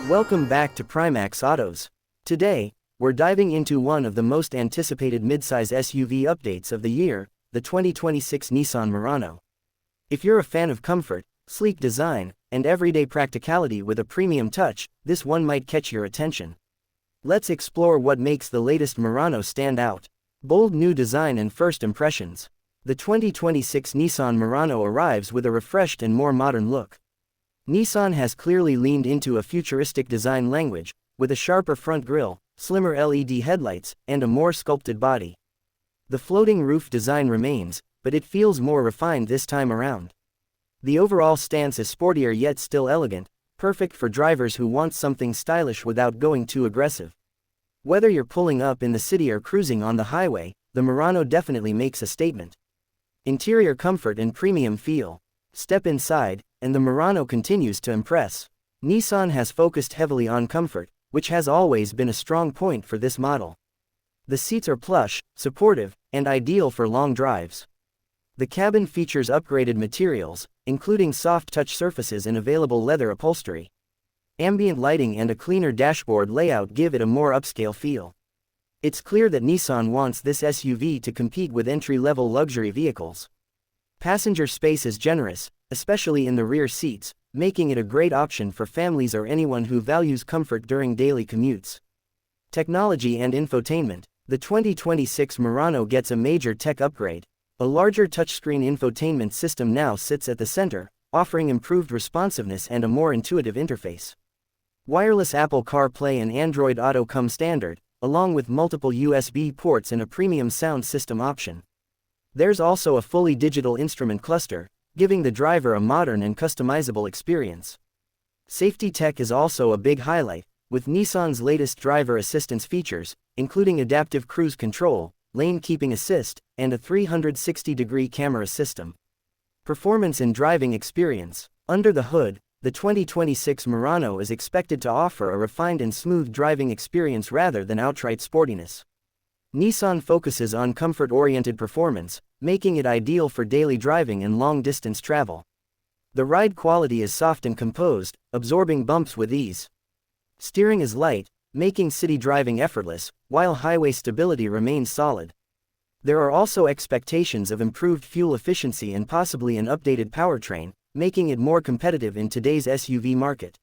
Welcome back to Primax Autos. Today, we're diving into one of the most anticipated midsize SUV updates of the year, the 2026 Nissan Murano. If you're a fan of comfort, sleek design, and everyday practicality with a premium touch, this one might catch your attention. Let's explore what makes the latest Murano stand out. Bold new design and first impressions. The 2026 Nissan Murano arrives with a refreshed and more modern look. Nissan has clearly leaned into a futuristic design language, with a sharper front grille, slimmer LED headlights, and a more sculpted body. The floating roof design remains, but it feels more refined this time around. The overall stance is sportier yet still elegant, perfect for drivers who want something stylish without going too aggressive. Whether you're pulling up in the city or cruising on the highway, the Murano definitely makes a statement. Interior comfort and premium feel. Step inside, and the Murano continues to impress. Nissan has focused heavily on comfort, which has always been a strong point for this model. The seats are plush, supportive, and ideal for long drives. The cabin features upgraded materials, including soft touch surfaces and available leather upholstery. Ambient lighting and a cleaner dashboard layout give it a more upscale feel. It's clear that Nissan wants this SUV to compete with entry-level luxury vehicles. Passenger space is generous, especially in the rear seats, making it a great option for families or anyone who values comfort during daily commutes. Technology and infotainment. The 2026 Murano gets a major tech upgrade. A larger touchscreen infotainment system now sits at the center, offering improved responsiveness and a more intuitive interface. Wireless Apple CarPlay and Android Auto come standard, along with multiple USB ports and a premium sound system option. There's also a fully digital instrument cluster, giving the driver a modern and customizable experience. Safety tech is also a big highlight, with Nissan's latest driver assistance features, including adaptive cruise control, lane keeping assist, and a 360-degree camera system. Performance and driving experience. Under the hood, the 2026 Murano is expected to offer a refined and smooth driving experience rather than outright sportiness. Nissan focuses on comfort-oriented performance, making it ideal for daily driving and long-distance travel. The ride quality is soft and composed, absorbing bumps with ease. Steering is light, making city driving effortless, while highway stability remains solid. There are also expectations of improved fuel efficiency and possibly an updated powertrain, making it more competitive in today's SUV market.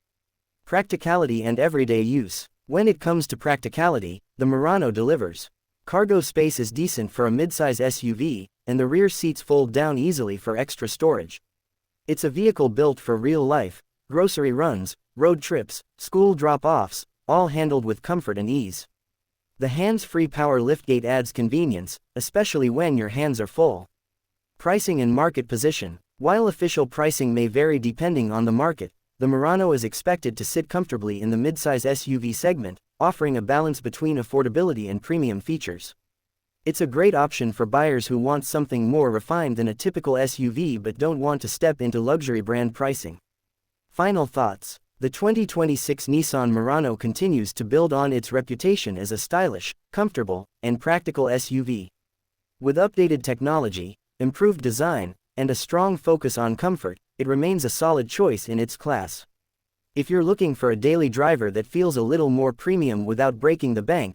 Practicality and everyday use. When it comes to practicality, the Murano delivers. Cargo space is decent for a midsize SUV, and the rear seats fold down easily for extra storage. It's a vehicle built for real life, grocery runs, road trips, school drop-offs, all handled with comfort and ease. The hands-free power liftgate adds convenience, especially when your hands are full. Pricing and market position. While official pricing may vary depending on the market, the Murano is expected to sit comfortably in the midsize SUV segment, offering a balance between affordability and premium features. It's a great option for buyers who want something more refined than a typical SUV but don't want to step into luxury brand pricing. Final thoughts. The 2026 Nissan Murano continues to build on its reputation as a stylish, comfortable, and practical SUV. With updated technology, improved design, and a strong focus on comfort, it remains a solid choice in its class. If you're looking for a daily driver that feels a little more premium without breaking the bank,